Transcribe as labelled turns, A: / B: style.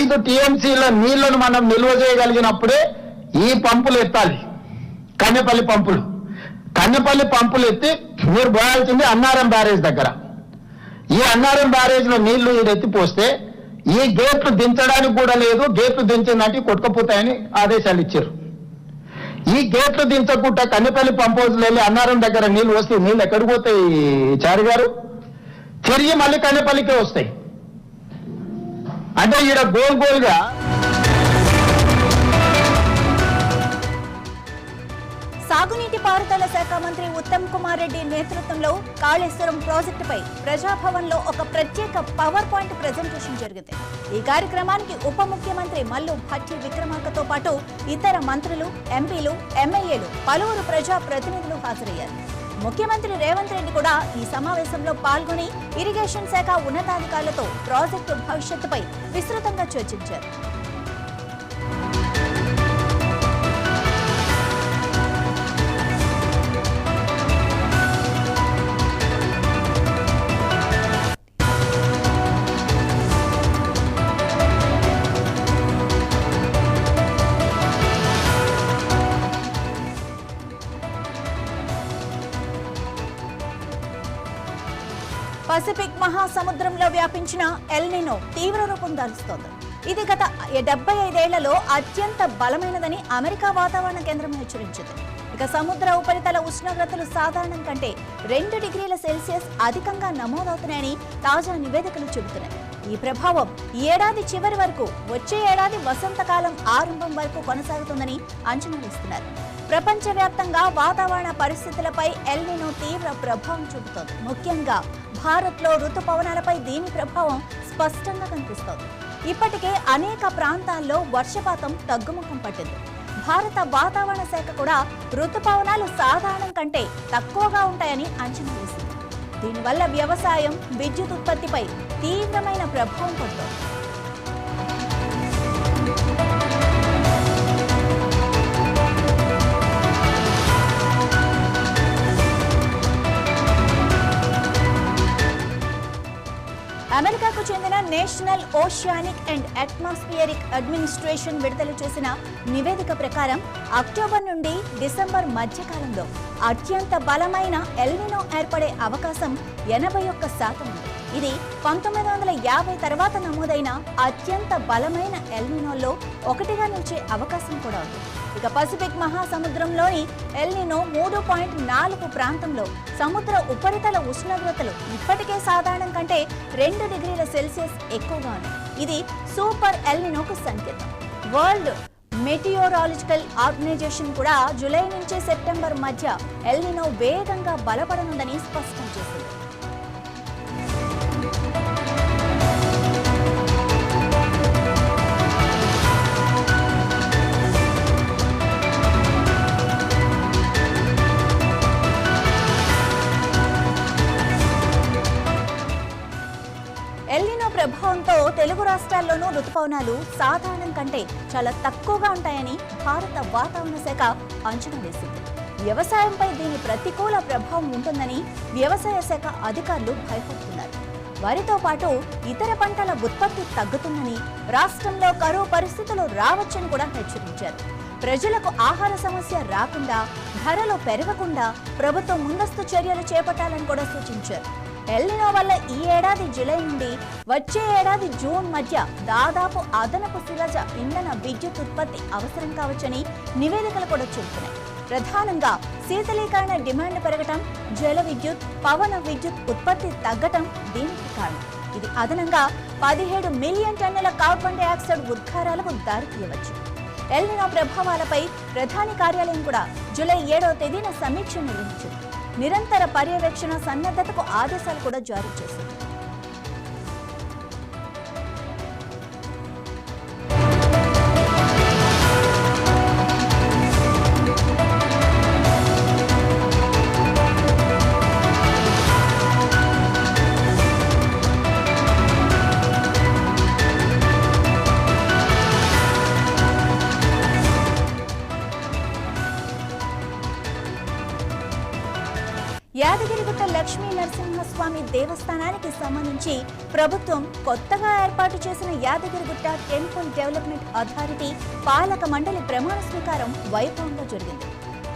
A: 5 టీఎంసీల నీళ్లను మనం నిల్వ చేయగలిగినప్పుడే ఈ పంపులు ఎత్తాలి. కన్నెపల్లి పంపులు ఎత్తి మీరు పోయాల్సింది అన్నారం బ్యారేజ్ దగ్గర. ఈ అన్నారం బ్యారేజ్ లో నీళ్లు ఈడెత్తి పోస్తే ఈ గేట్లు దించడానికి కూడా లేదు. గేట్లు దించిందంటే కొట్టుకుపోతాయని ఆదేశాలు ఇచ్చారు. ఈ గేట్లు దించకుండా కన్నెపల్లి పంప్ హౌస్ వెళ్ళి అన్నారం దగ్గర నీళ్లు వస్తే నీళ్ళు ఎక్కడికి పోతాయి చారి గారు? తిరిగి మళ్ళీ కన్నెపల్లికే వస్తాయి. అంటే ఈడ గోల్గా
B: సాగునీటి పారుదల శాఖ మంత్రి ఉత్తమ్ కుమార్ రెడ్డి నేతృత్వంలో కాళేశ్వరం ప్రాజెక్టుపై ప్రజాభవన్లో ఒక ప్రత్యేక పవర్ పాయింట్ ప్రెజెంటేషన్ జరిగింది. ఈ కార్యక్రమానికి ఉప ముఖ్యమంత్రి మల్లు భట్టి విక్రమార్కతో పాటు ఇతర మంత్రులు, ఎంపీలు, ఎమ్మెల్యేలు, పలువురు ప్రజా ప్రతినిధులు హాజరయ్యారు. ముఖ్యమంత్రి రేవంత్ రెడ్డి కూడా ఈ సమావేశంలో పాల్గొని ఇరిగేషన్ శాఖ ఉన్నతాధికారులతో ప్రాజెక్టు భవిష్యత్తుపై విస్తృతంగా చర్చించారు. పసిఫిక్ మహాసముద్రంలో వ్యాపించిన ఎల్ నినో తీవ్ర రూపం దాల్చుతోంది. ఇది గత 75 ఏళ్లలో అత్యంత బలమైనదని అమెరికా వాతావరణ కేంద్రం హెచ్చరించింది. ఇక సముద్ర ఉపరితల ఉష్ణోగ్రతలు సాధారణం కంటే 2 డిగ్రీల సెల్సియస్ అధికంగా నమోదవుతున్నాయని తాజా నివేదికలు చెబుతున్నాయి. ఈ ప్రభావం ఈ ఏడాది చివరి వరకు, వచ్చే ఏడాది వసంతకాలం ఆరంభం వరకు కొనసాగుతుందని అంచనా వేస్తున్నారు. ప్రపంచవ్యాప్తంగా వాతావరణ పరిస్థితులపై ఎల్ నినో తీవ్ర ప్రభావం చూపుతోంది. ముఖ్యంగా భారత్లో రుతుపవనాలపై దీని ప్రభావం స్పష్టంగా కనిపిస్తోంది. ఇప్పటికే అనేక ప్రాంతాల్లో వర్షపాతం తగ్గుముఖం పట్టింది. భారత వాతావరణ శాఖ కూడా రుతుపవనాలు సాధారణం కంటే తక్కువగా ఉంటాయని అంచనా వేసింది. దీనివల్ల వ్యవసాయం, విద్యుత్ ఉత్పత్తిపై తీవ్రమైన ప్రభావం పడుతోంది. అమెరికాకు చెందిన national oceanic and atmospheric administration విడుదల చేసిన నివేదిక ప్రకారం అక్టోబర్ నుండి డిసెంబర్ మధ్యకాలంలో అత్యంత బలమైన ఎల్ నినో ఏర్పడే అవకాశం 81% ఉంది. ఇది 1950 తర్వాత నమోదైన అత్యంత బలమైన ఎల్ నినోల్లో ఒకటిగా నిలిచే అవకాశం కూడా ఉంది. ఇక పసిఫిక్ మహాసముద్రంలోని ఎల్ నినో 3.4 ప్రాంతంలో సముద్ర ఉపరితల ఉష్ణోగ్రతలు ఇప్పటికే సాధారణం కంటే 2 డిగ్రీల సెల్సియస్ ఎక్కువగా ఉన్నాయి. ఇది సూపర్ ఎల్ నినోకు సంకేతం. వరల్డ్ మెటియోరాలజికల్ ఆర్గనైజేషన్ కూడా జూలై నుంచి సెప్టెంబర్ మధ్య ఎల్ నినో వేగంగా బలపడనుందని స్పష్టం చేసింది. ఎల్ నినో ప్రభావంతో తెలుగు రాష్ట్రాల్లోనూ రుతుపవనాలు సాధారణం కంటే చాలా తక్కువగా ఉంటాయని భారత వాతావరణ శాఖ అంచనా వేసింది. వ్యవసాయంపై దీని ప్రతికూల ప్రభావం ఉంటుందని వ్యవసాయ శాఖ అధికారులు భయపడుతున్నారు. వరితో పాటు ఇతర పంటల ఉత్పత్తి తగ్గుతుందని, రాష్ట్రంలో కరువు పరిస్థితులు రావచ్చని కూడా హెచ్చరించారు. ప్రజలకు ఆహార సమస్య రాకుండా, ధరలు పెరగకుండా ప్రభుత్వం ముందస్తు చర్యలు చేపట్టాలని కూడా సూచించారు. ఎల్ నినో వల్ల ఈ ఏడాది జూలై నుండి వచ్చే ఏడాది జూన్ మధ్య దాదాపు అదనపు శిలాజ ఇంధన విద్యుత్ ఉత్పత్తి అవసరం కావచ్చని నివేదికలు కూడా చెబుతున్నాయి. ప్రధానంగా శీతలీకరణ డిమాండ్ పెరగటం, జల విద్యుత్, పవన విద్యుత్ ఉత్పత్తి తగ్గటం దీనికి కారణం. ఇది అదనంగా 17 మిలియన్ టన్నుల కార్బన్ డైఆక్సైడ్ ఉద్గారాలకు దారితీయవచ్చు. ఎల్ నినో ప్రభావాలపై ప్రధాని కార్యాలయం కూడా జూలై 7వ తేదీన సమీక్ష నిర్వహించింది. నిరంతర పర్యవేక్షణ, సన్నద్ధతకు ఆదేశాలు కూడా జారీ చేసింది. యాదగిరిగుట్ట లక్ష్మీ నరసింహస్వామి దేవస్థానానికి సంబంధించి ప్రభుత్వం కొత్తగా ఏర్పాటు చేసిన యాదగిరిగుట్ట టెంపుల్ డెవలప్మెంట్ అథారిటీ పాలక మండలి ప్రమాణ స్వీకారం వైభవంగా జరిగింది.